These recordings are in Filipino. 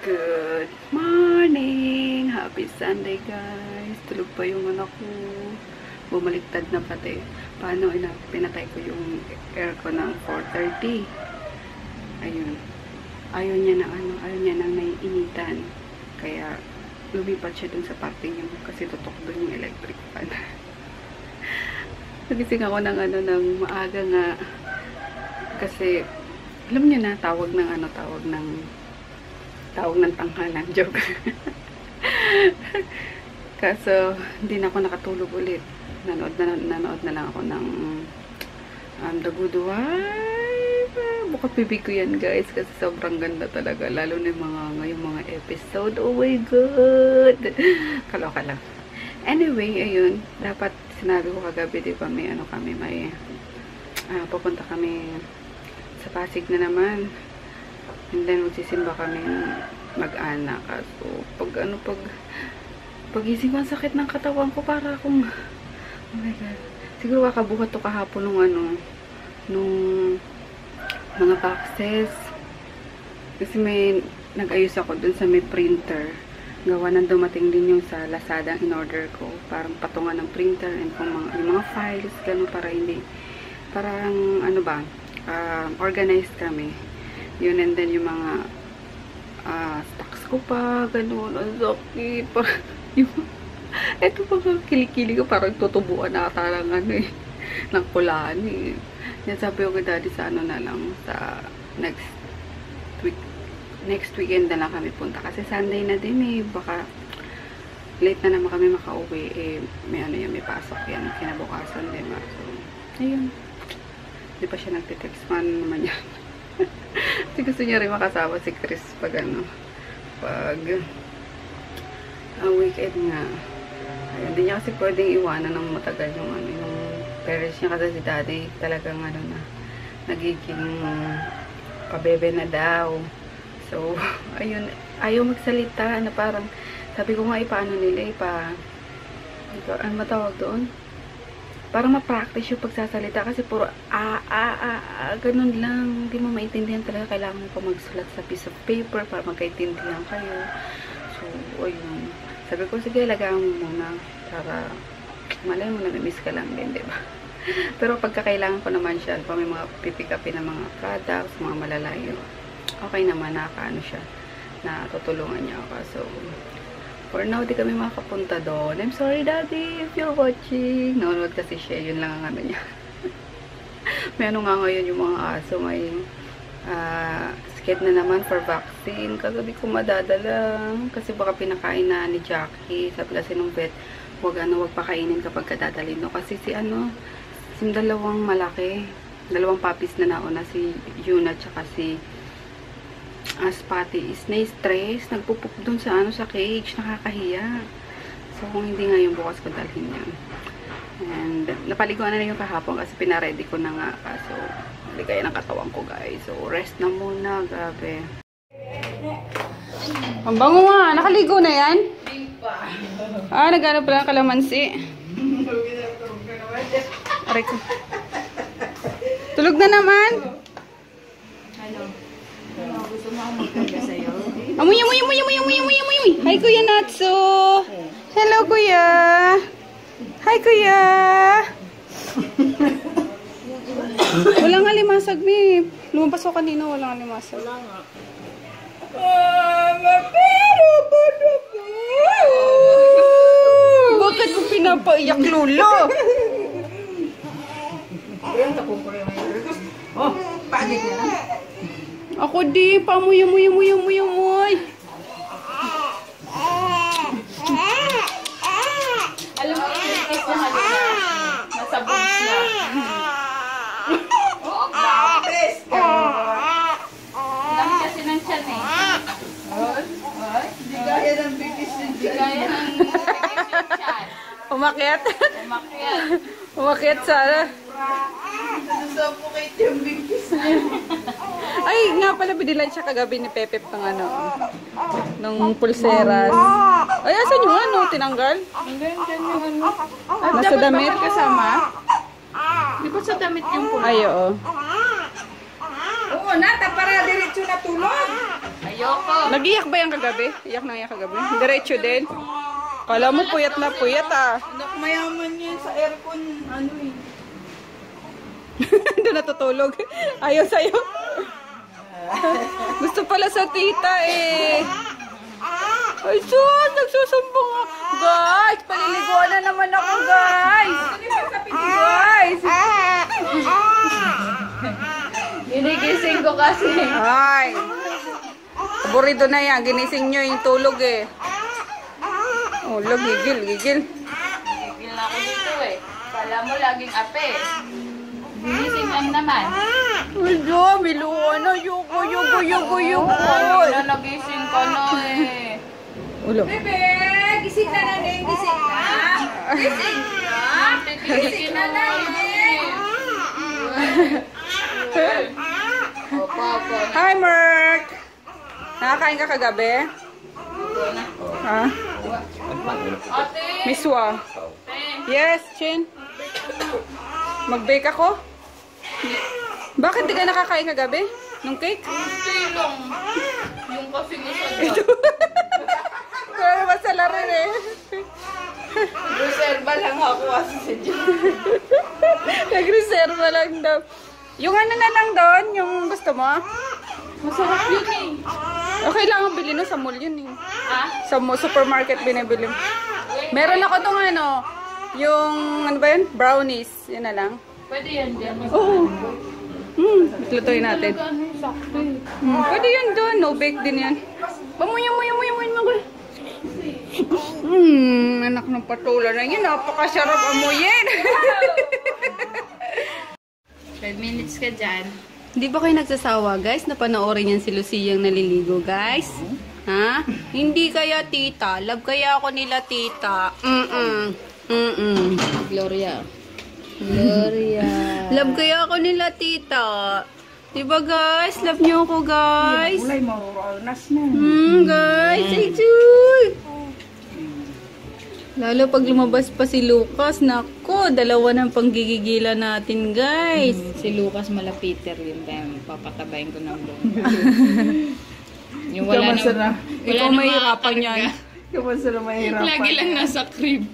Good morning! Happy Sunday, guys! Tulog pa yung anak ko. Bumaliktad na pati. Paano? Pinatay ko yung aircon ng 4:30. Ayun. Ayaw niya na naiinitan. Kaya, lumipat siya dun sa parte niya kasi tutok dun yung electric fan. Nagising ako ng maaga nga. Kasi, alam niyo na, tawag ng tanghalan. Joke. Kaso, hindi na ako nakatulog ulit. Nanood na lang ako ng The Good Wife. Bukat bibig ko yan, guys. Kasi sobrang ganda talaga. Lalo na yung mga episode. Oh my God! Kaloka lang. Anyway, ayun. Dapat sinabi ko kagabi, diba, may pupunta kami sa Pasig na naman. And then, magsisimba kami mag-anak. So, pagising ko, ang sakit ng katawan ko, para akong, oh my God. Siguro kakabuhat to kahapon nung mga boxes. Kasi nag-ayos ako dun sa may printer. Gawa nang dumating din yung sa Lazada in order ko. Parang patungan ng printer and yung mga files, gano'n, parang organized kami. Yun, and then yung mga stocks ko pa, gano'n, ang sakit. Parang eto pa kilikili ko, parang tutubuan na tarang ng kulaan eh. Yan, sabi ko kay daddy sa sa next weekend na lang kami punta. Kasi Sunday na din eh, baka late na naman kami makauwi eh, may pasok yan, kinabukasan din. So, ayun. Hindi pa siya nagtitext, man naman yan. Kasi gusto niya rin makasama si Chris pag weekend nga. Ayun, hindi niya kasi pwedeng iwanan ng matagal yung parents niya, kasi si daddy talagang nagiging pabebe na daw. So, ayun, ayaw magsalita na parang, sabi ko nga paano nila ano matawag doon? Para ma-practice yung pagsasalita kasi puro ganun lang. Hindi mo maintindihan talaga. Kailangan mo pa magsulat sa piece of paper para magkaintindihan kayo. So, ayun. Sabi ko, sige, lagayan mo muna para malay mo na may miss ka lang din, diba? Pero pagkakailangan ko naman siya, pa may mga pipick upin ng mga products, mga malalayo, okay naman, siya, na tutulungan niya ako. So, for now, di kami makapunta doon. I'm sorry, Daddy, if you're watching. Nanonood kasi siya. Yun lang ang niya. May nga ngayon yung mga aso. May scared na naman for vaccine. Kasi di ko madadala. Kasi baka pinakain na ni Jackie. Sabi kasi nung vet, wag pakainin kapag kadadalhin. No? Kasi yung dalawang malaki, dalawang puppies na nauna, si Yuna tsaka si Spotty is na-stress, nagpupuk dun sa cage, nakakahiya. So, kung hindi nga yung bukas ko dalhin yan. And, napaliguan na yung kahapon kasi pinaready ko na nga. So, ligaya ng katawan ko, guys. So, rest na muna, grabe. Ang bango nga, nakaligo na yan? Naghanap pala ng kalamansi. Aray ko. Tulog na naman? Gusto mo akong magkarga sa'yo? Amoy! Hi, Kuya Natsu! Hello, Kuya! Hi, Kuya! Walang alimasag, Mip. Lumabas ako kanina, walang alimasag. Wala nga. Bakit mo pinapaiyak, Lolo? Oh, pagit na lang. Ako di, pamuy. Alam mo yung kiss na nasa bones na. Oo, gratis! Laki kasi ng tiyan eh. Hindi kaya ng bigis ng Hindi kaya ng bigis yung tiyan. Umakyat? Umakyat sana. Nasuffocate yung bigis niya. Ay, nga pala, binilan siya kagabi ni Pepep ng ng pulseras. Ay, asan yung tinanggal? Hanggang dyan yung Nasa damit? kasama? Di ba sa damit yung pula? Ay, oo. Oo, nata para diretso na tulog. Ay, Ayoko. Nag-iyak ba yan kagabi? Iyak na iyak kagabi? Diretso din? Kala mo puyat na puyat ah. Anak, mayaman yan sa aircon. Ano eh. Doon natutulog. Ayaw sa'yo. Gusto pala sa tita eh. Ay, sus! Nagsusumbong ako. Guys! Paliliguan na naman ako, guys! Guys! Ginigising ko kasi. Ay! Aburido na yan. Ginising nyo yung tulog eh. Oh, gigil, gigil. Gigil na ako dito eh. Kala mo laging ape. Ginising lang naman. Ay, dami. Luwa na. Yuko. Ano na nagising ka na eh. Ulo. Bebe, gising na nanin, gising na. Gising na. Gising na na Opo. Hi, Merk! Nakakain ka kagabi? Ha? Ate! Miswa. Yes, Chin. Mag-bake ako? Bakit di ka nakakain kagabi? Nung cake? Silong. Yung kasi isa Pero masala rin eh. Reserva lang ako kasi sa dyan. Nag-reserva lang daw. Yung ano na lang doon, yung gusto mo? Masarap yun eh. Okay lang ang bilhin sa mall yun eh. Ha? Sa supermarket binibili. Meron ako tong ano, yung ano ba yun? Brownies. Yun na lang. Pwede yan dyan. Oo. Lutuin natin. Ano yung sakto eh. Pwede yun doon. No bake din yan. Pamuyo mo. Anak ng patula na yun. Napakasarap amuyin. 5 minutes ka dyan. Hindi ba kayo nagsasawa, guys? Napanoorin yan si Luciyang naliligo, guys? Ha? Hindi kaya tita. Love kaya ako nila tita. Gloria. Love kaya ako nila tita. Diba, guys? Love niyo ako, guys. Ulay, maruranas na. Guys. Ay, Chuy. Lalo pag lumabas pa si Lucas, nako, dalawa ng panggigigilan natin, guys. Si Lucas Malapiter yun tayo. Papatabayin ko ng buong. Yung wala na. Ikaw mahirapan yan. Kapag sila mahirapan. Lagi lang nasa crib.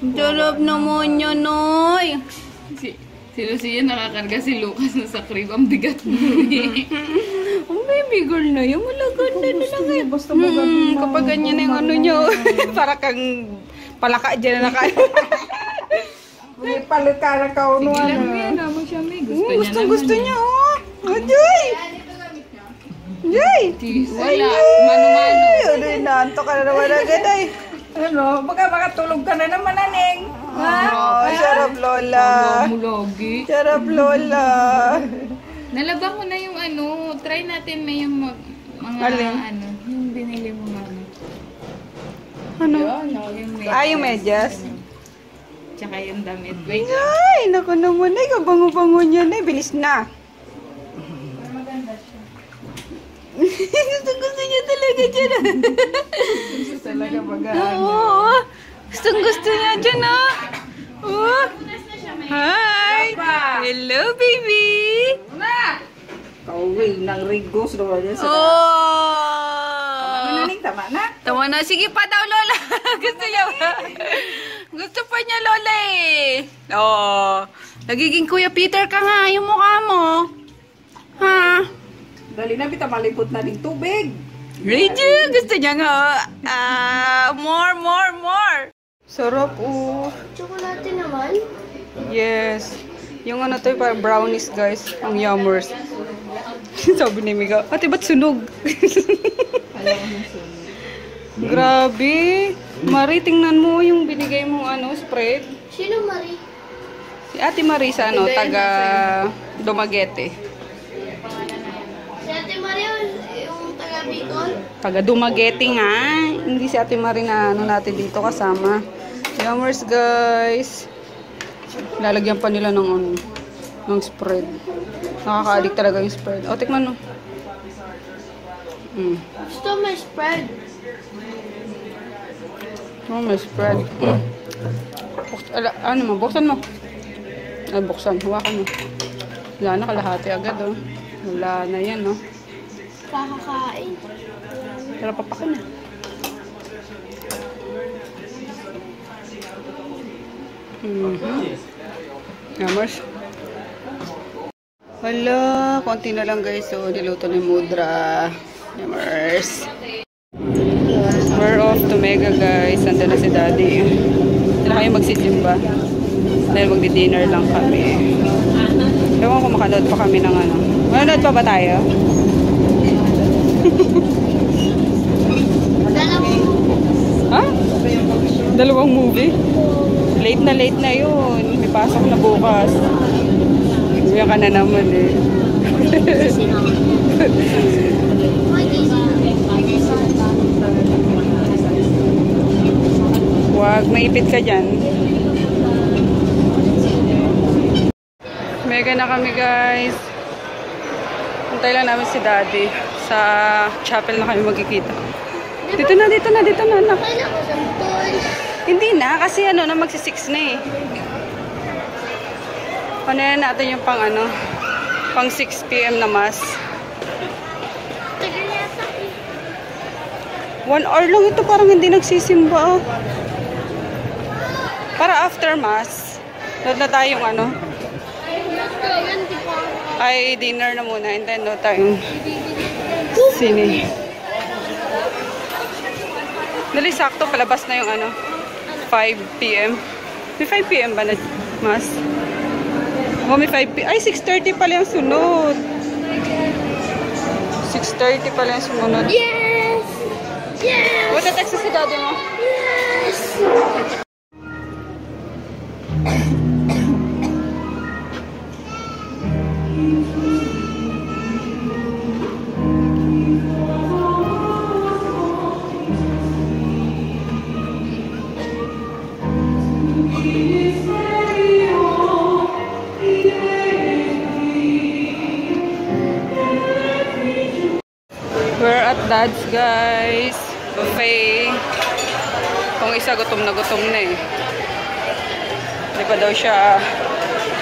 Darap naman niya, Noy. Si Lucia nakakarga si Lucas nasa crib. Ang bigat mo. Ang baby girl na yun, malaganda na lang eh. Basta maganda. Kapag ganyan yung ano nyo, para kang palaka dyan na nakain. May palit ka na kauno. Sige lang yan. Habang siya may gusto niya naman. Gusto niya, oh. Ajoy! Joy! Wala. Mano-mano. Ano yun, naanto ka na naman agad ay. Ano, baka makatulog ka na naman, Aning. Oh, sarap lola. Mulogi. Sarap lola. Nalabang ko na yung ano. Try natin may yung mga Alin? ano. Yung binili mo mama. Ano? Yung Yung medyas. Tsaka yung damit. Wait. Ay, naku naman ay, kabango-bango niya na. Bilis na. Maganda siya. Gusto niya talaga dyan. Talaga baga. Oo. Gusto niya dyan, ah. Oh. Hi. Hello, baby. Kauwi ng rigos naman yan. Oh. Aning, tama na. Tama na. Sige pa daw, Lola. Gusto niya ba? Gusto pa niya, Lola eh. Oh. Nagiging Kuya Peter ka nga. Yung mukha mo. Ha? Dali na, bita malipot na din tubig. Riju, gusto niya nga. More. Sarap, oh. Chocolate naman? Yes. Yung ano to, parang brownies, guys. Ang yummers. Sabi ni Mika, ate, ba't sunog? Grabe. Mari, tingnan mo yung binigay mong ano, spread. Sino, Marie? Si Ate Marisa, ano, taga Dumaguete. Si Ate Marie, yung taga Bicol? Taga Dumaguete nga. Hindi si Ate Marie na ano natin dito kasama. Yummers, guys. Lalagyan pa nila ng ano, ng spread. Nakaka-addict talaga yung spread. O, tikman mo. Gusto may spread. Oh, may spread. Ano mo? Buksan mo. Ay, buksan. Hawakan mo. Wala na, kalahati agad, oh. Wala na yan, oh. Kakakain. Pero papakin na. Yamers. Hala, konti na lang guys. So, niluto ni Mudra. Yamers. We're off to Mega guys. Nandun na si Daddy. Hindi na kayo magsisimba. Dahil magdi-dinner lang kami. Ewan ko makanood pa kami ng ano. Manonood pa ba tayo? Ha? Dalawang movie? Late na yun. May pasok na bukas. Uya ka na naman eh. Huwag, maipit ka dyan. Mega na kami guys. Antay lang namin si Daddy. Sa chapel na kami magkikita. Dito na anak. Hindi na, kasi ano na magsi-6 na eh. Panayan natin yung pang ano, pang 6 PM na mass. 1 hour lang ito, parang hindi nagsisimba. Para after mass, doon na tayong ano, ay dinner na muna, and then doon tayong sine. Dali, sakto, palabas na yung ano, 5 PM. May 5 PM ba na mas? Oh, may 5 PM. Ay, 6:30 pala yung sunod. 6:30 pala yung sunod. Yes! Yes! What text si Daddy mo? Yes! We're at Dad's guys. Buffet. Kung isa gutom na eh. Hindi pa daw siya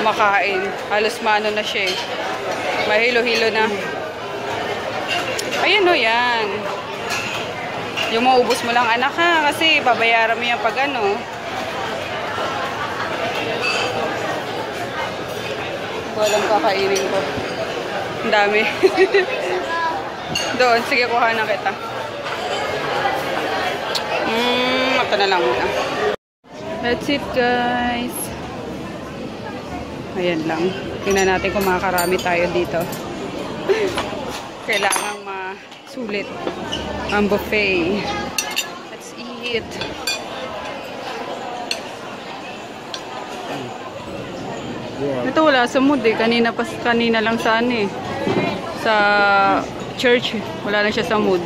makain. Halos mano na siya eh. Mahilo-hilo na. Ayan o yan. Yung maubos mo lang anak ha. Kasi babayaran mo yan pag ano. Walang kakainin ko. Ang dami. Doon, sige, kuha na kita. Ito na lang muna. That's it, guys. Ayan lang. Tingnan natin kung makakarami tayo dito. Kailangang masulit ang buffet. Let's eat. Ito wala sa mood eh. Kanina lang sa ano eh. Sa church. Wala na siya sa mood.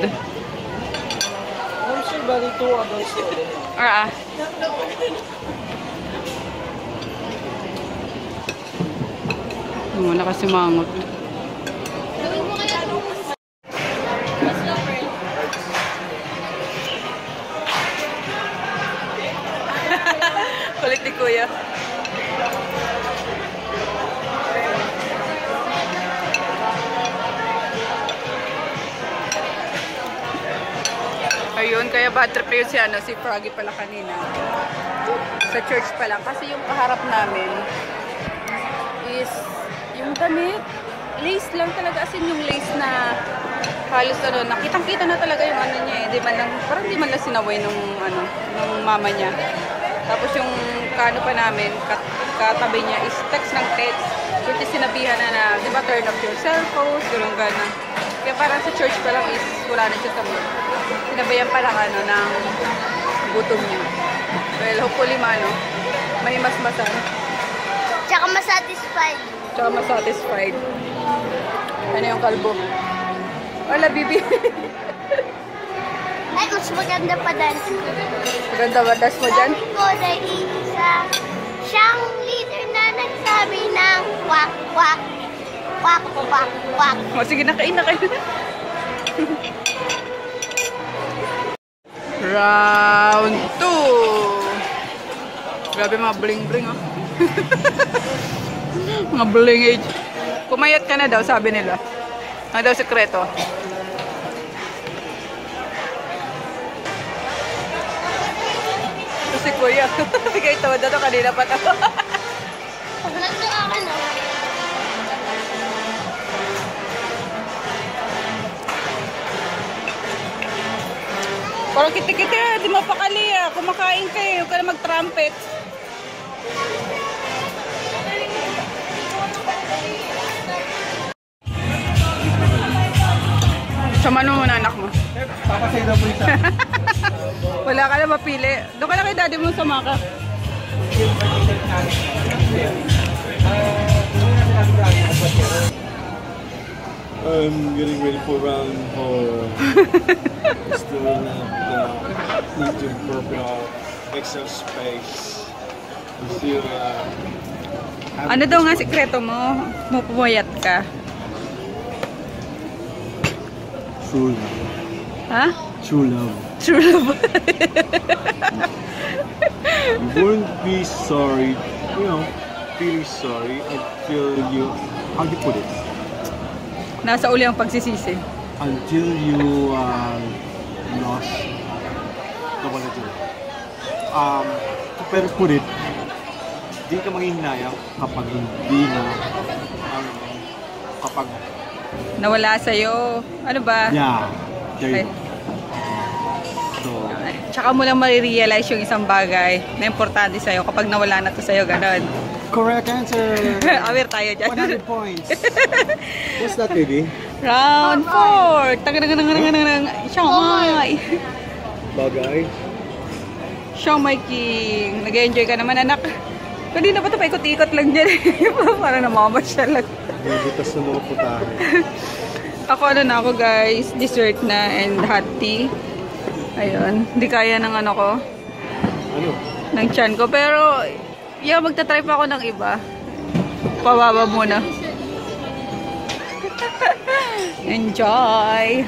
Muna kasi mangot. Kulit ni Kuya. Ayun, kaya bad trip yun si Froggy pala kanina. Sa church pa lang. Kasi yung kaharap namin is yung damit. Lace lang talaga. As in yung lace na halos ano, nakitang-kita na talaga yung ano niya eh. Parang di man lang sinaway nung mama niya. Tapos yung kano pa namin, katabi niya is text ng text. Kasi sinabihan na di ba turn off your cellphones, gano'n gano'n. Kaya parang sa church pa lang is wala na siya sa mood. Sinabayan pa lang ano ng gutom niya. Well, hopefully may mas-masan. Tsaka masatisfied. Tsaka masatisfied. Ano yung kalbo? Wala, bibi. Ay, mas maganda pa dance ko. Maganda ba dance mo dyan? Sabi ko na isa, siyang leader na nagsabi ng kwak, kwak. Kwak, kwak, kwak. O, sige, nakain. Round 2. Grabe mga bling-bling, oh. Mga bling age. Pumayat ka na daw, sabi nila. Ano daw sekreto? si Kuya. Bigay ito. Dato kanina pa ito. Nandito ako, no? Parang kiti-kiti. Di mapakali ah. Kumakain kayo. Huwag ka na mag-trumpet. Samahan mo muna anak mo. Papasay daw po isa. Wala ka na mapili. Doon ka na kay daddy mo sumaka. I'm getting ready for round 4. Still need to burp it off. Extra space. Still Ano daw nga sikreto mo? Pumayat ka. true love. Ha? True love. True love. You wouldn't be sorry, you know, really sorry until you, how do you put it? Nasa uli ang pagsisisi. Until you lost the one that you to better put it, di ka manghihinayang kapag hindi na, kapag, Nawala sa'yo. Ano ba? yeah, there you Ay. go. So, Tsaka mo lang marirealize yung isang bagay na importante sa'yo kapag nawala na to sa'yo, ganon. correct answer! Aware tayo dyan. 100 points! What's that, baby? Round 4! Taganang. Siomay! Bagay? Siomay King! Nag-enjoy ka naman, anak. Kanina pa ito paikot-ikot lang dyan. Parang namamasyal lang. Bubutas ng mga putahe. Ako ano na ako guys, dessert na and hot tea. Ayun, hindi kaya ng ano ko, Ano? ng tiyan ko. Pero, yeah, magta-try pa ako ng iba. Pababa muna. Enjoy!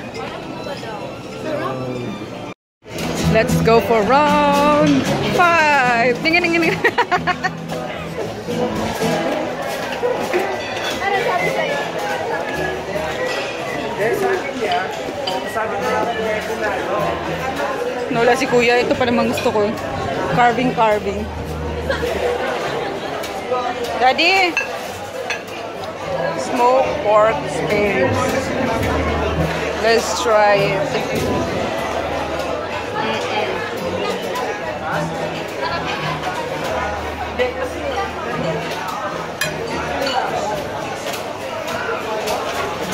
Let's go for round 5! Tingin. Wala si Kuya. Ito pa naman gusto ko. Carving. Daddy! Smoked pork spare. Let's try it.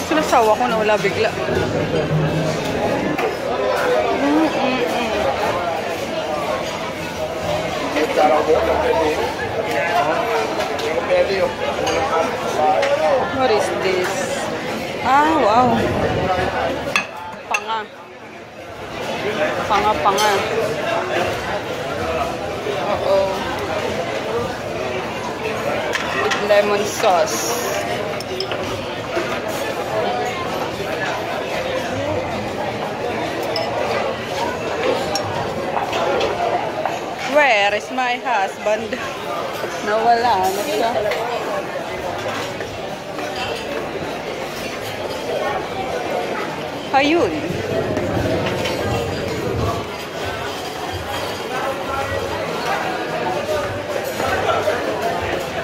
Sinasawa ko na wala bigla. What is this? Ah, wow. Panga. Uh-oh. With lemon sauce. Where is my husband? Nawala na siya. Ayun.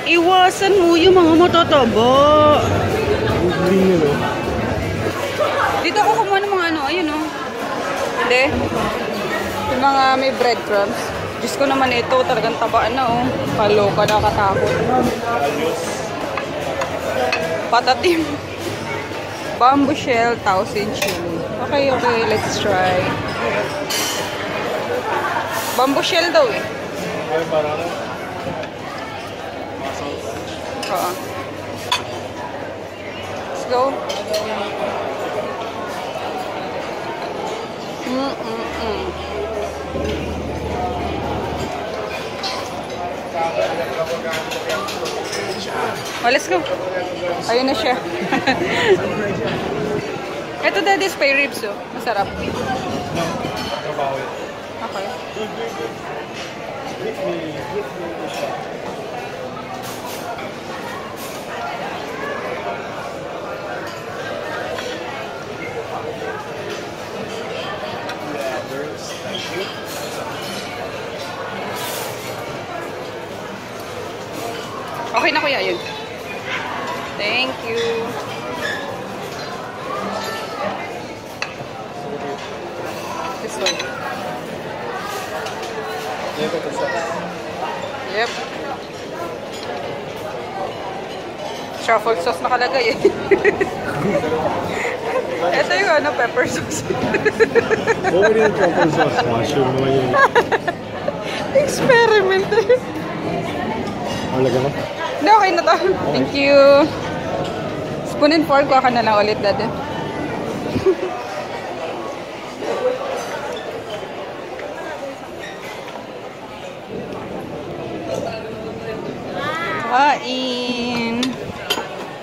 Iwasan mo yung mga matataba. Hindi nyo, no? Dito ako kumuha ng mga ano, ayun o. Hindi. Yung mga may breadcrumbs. Diyos ko naman ito, talagang tabaan na oh. Kaloka, nakatakot. Patatim. Bamboo shell, 1,000 chili. Okay, let's try. Bamboo shell daw eh. Ay, parang Oo. Let's go. Oh, let's go. Ayun na siya. Ito daddy spare ribs oh. Masarap. Okay. Okay na kuya, yun. Thank you. This one. Yep. Truffle sauce nakalagay eh. Ito yung ano, pepper sauce. Oo, rin yung truffle sauce. Mushroom naman yun. Experiment eh. Malaga mo? Hindi, okay na to. Thank you. Spoon and fork, kuha ka na lang ulit, dati. Kain.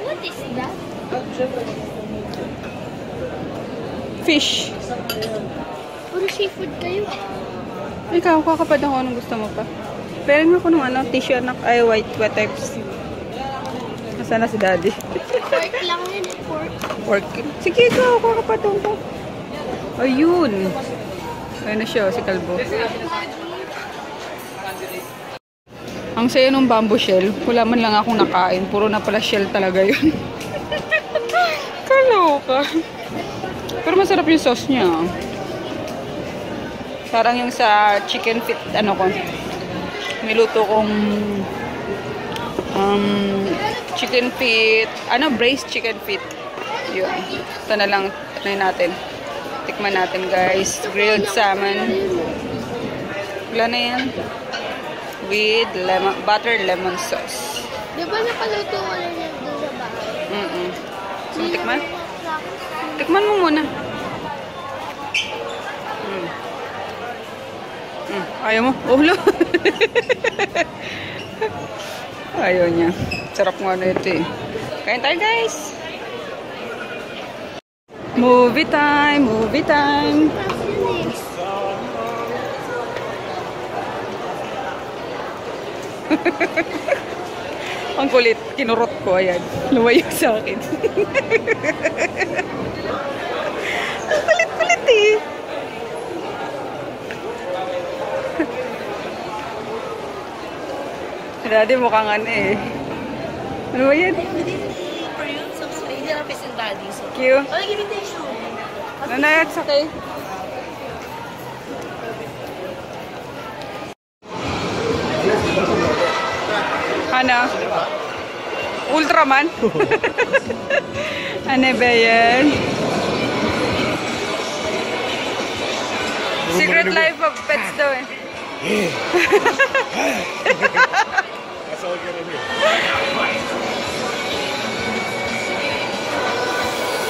What is that? Fish. Puro seafood kayo. Ikaw, kuha ka pa daw kung anong gusto mo pa. Pero ako ng ano, tissue anak, ay white wipes. Nasaan na si daddy? Pork lang yun eh, pork. Pork. Sige, ikaw, kuha ka pa daw ko. Ayun. Ayun na siya, si Kalbo. Ang saya nung bamboo shell. Wala man lang akong nakain. Puro na pala shell talaga yun. Kaloka. Pero masarap yung sauce niya. Parang yung sa chicken feet, ano ko. Niluto kong chicken feet. Ano? Braised chicken feet. Yun. Ito na lang. Tanayin natin. Tikman natin guys. Grilled salmon. Wala na yan. With lemon, buttered lemon sauce. Di ba napaluto ko na yan doon sa bahay? So, tikman? Tikman mo muna. Ayaw mo? Ulo. Ayaw niya. Sarap nga na ito eh. Kain tayo guys. Movie time, movie time. Ang kulit, kinurot ko, ayan. Lumayo sa akin. Ang kulit-kulit eh. Daddy mukhang ano eh. Ano ba yan? Cute. Nanayat sa kay. Ano? Ultraman? Ano ba yan? Secret Life of Pets daw eh. That's all you're gonna hear.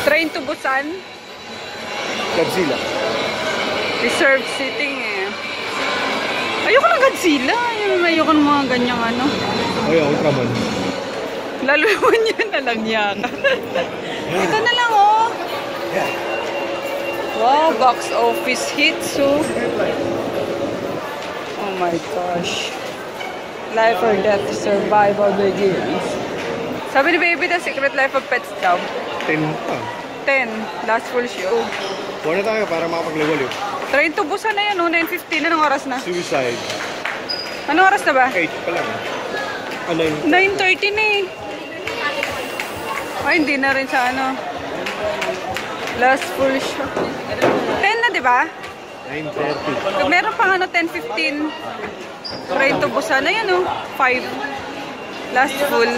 Train to Busan? Godzilla. Reserved seating eh. Ayoko ng Godzilla. Ayoko ng mga ganyang ano. Oh yeah, Ultraman. Lalo naman yan na lang yaka. Ito na lang oh. Wow, box office hits oh. Oh my gosh. Life or death, survival begins. Sabi ni baby the Secret Life of Pets daw. 10 pa. 10. Last full show. Buwan na tayo para makapaglewal yun. Train to Busan na yan oh. 9:15. Anong oras na? Suicide. Anong oras na ba? 8 pa lang. Ano yun? 9:30 na eh. Ay, hindi na rin sa ano. Last full show. 10 na, di ba? 9:30. Meron pang ano, 10:15. Train to Busan. Ayan o, 5. Last full.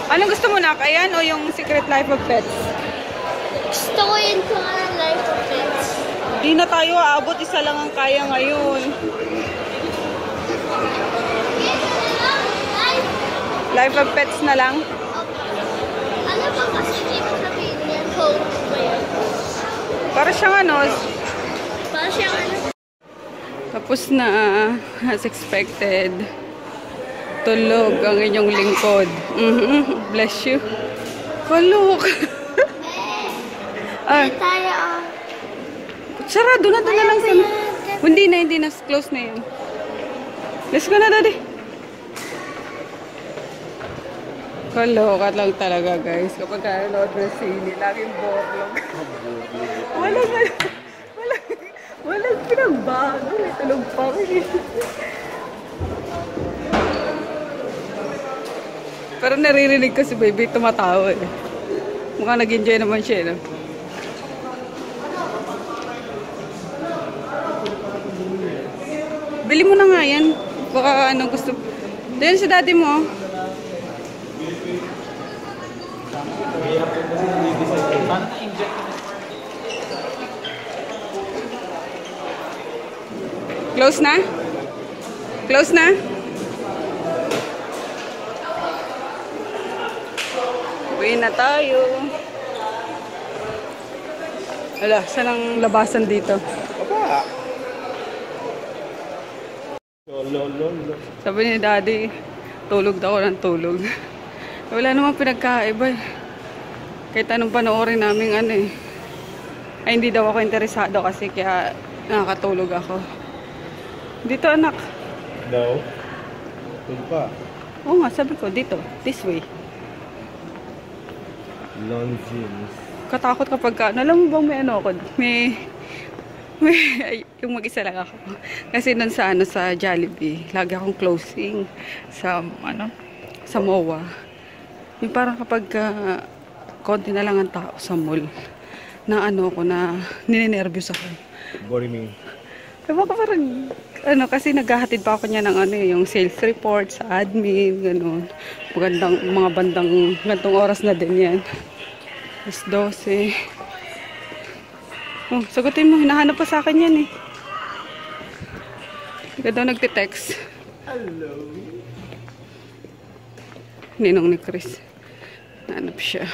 Anong gusto mo na? Ayan o yung Secret Life of Pets? Gusto ko yun kung anong Life of Pets. Di na tayo aabot. Isa lang ang kaya ngayon. Life of Pets na lang. Ano ba kasi ibig sabihin niya? Code ba yun? Para siyang ano. Para siyang ano? Tapos na. As expected. Tulog ang inyong lingkod. Bless you. Kulok. Hindi tayo ah. Sarado na. Doon na lang sana. Hindi na. Close na yun. Let's go na, daddy. Kaloka lang talaga, guys. Kapag nanonood ng sine, laging borlog. Walang pinagbago. May tulog pa rin. Pero naririnig ko si baby tumatawa eh. Mukhang nag-enjoy naman siya, no? Bili mo na nga yan. Baka ano gusto. Diyan si daddy mo. Close na? Close na? Uwi na tayo. Wala, saan ang labasan dito? Papa! Lolo. Sabi ni daddy, tulog daw ng tulog. Wala namang pinagkaiba eh. Kahit anong panoorin namin ano eh. Ay hindi daw ako interesado kasi kaya nakakatulog ako. Dito anak. No. Tulog pa. Oo nga, sabi ko dito. This way. Long jeans. Katakot kapag ka, alam mo bang may ano ako? May yung mag-isa lang ako. Kasi nun sa ano sa Jollibee, lagi akong closing sa ano sa MOA. Yung parang kapag konti na lang ang tao sa mall, na ano ko na ninenervyos ako. Boring me. Diba ko parang ano kasi naghahatid pa ako niya ng ano yung sales report sa admin, gano'n. Magandang mga bandang gantong oras na din yan. 12. Oh, sagutin mo. Hinahanap pa sa akin yan eh. Hindi ka daw nagtitext. Hello. Ninong ni Chris. Nahanap siya.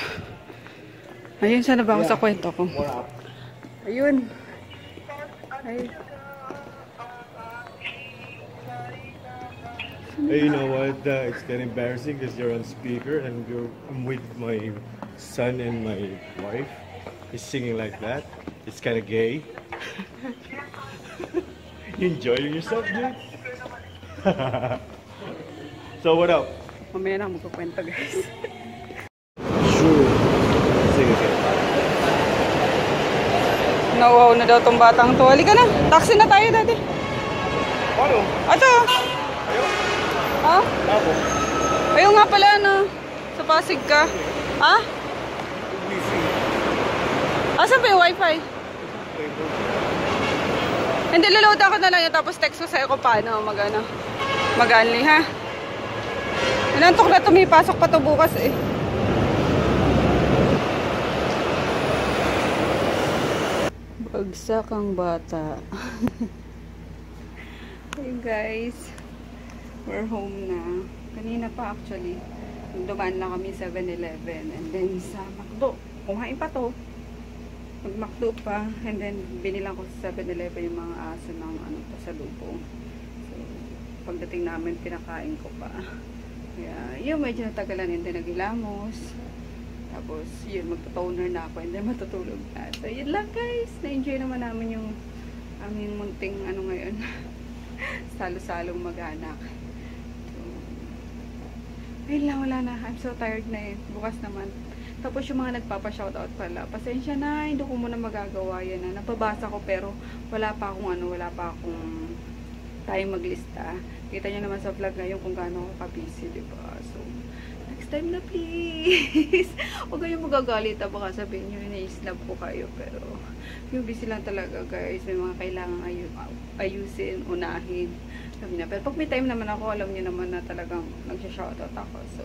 Ayun, sana ba ako sa kwento ko? Ayun. Ay. Hey, you know what? It's kind of embarrassing because you're on speaker and I'm with my son and my wife. He's singing like that. It's kind of gay. You enjoying yourself, dude? So what up? Mamaya na magkukwento guys. Sure. Sing again. Nauwaw na daw tong batang to. Halika na. Taxi na tayo dati. Ano? Ato. Ayaw? Ha? Ako. Ayaw nga pala ano. Sa Pasig ka. Ha? Asan ba yung wifi? Hindi, laload ako na lang yun. Tapos text ko sa'yo kung paano mag-unli, ha? Inantok na tumipasok pa to bukas eh. Bagsak ang bata. Hey guys. We're home na. Kanina pa actually. Dumaan lang kami 7-Eleven. And then sa McDo. Kumain pa to. Mag-McDo pa, and then binilang ko sa 7-Eleven yung mga aso ng ano pa sa lubong. So, pagdating namin, pinakain ko pa. Kaya, yun, medyo natagalan, and then nagilamos. Tapos, yun, magto-toner na ako, and then matutulog na. So, yun lang guys. Na-enjoy naman namin yung aming munting ano ngayon. Salo-salong mag-anak. So, ayun lang, wala na. I'm so tired na eh. Bukas naman. Tapos yung mga nagpapa-shoutout pala, pasensya na, hindi ko muna magagawa yan na. Napabasa ko pero wala pa akong time maglista. Kita nyo naman sa vlog ngayon kung gaano ako ka-busy, diba? So, next time na please. Huwag kayong magagalit, baka sabihin nyo, na-snap ko kayo. Pero, yung busy lang talaga guys. May mga kailangan ayusin, unahin. Sabi na. Pero pag may time naman ako, alam nyo naman na talagang nagsha-shoutout ako. So,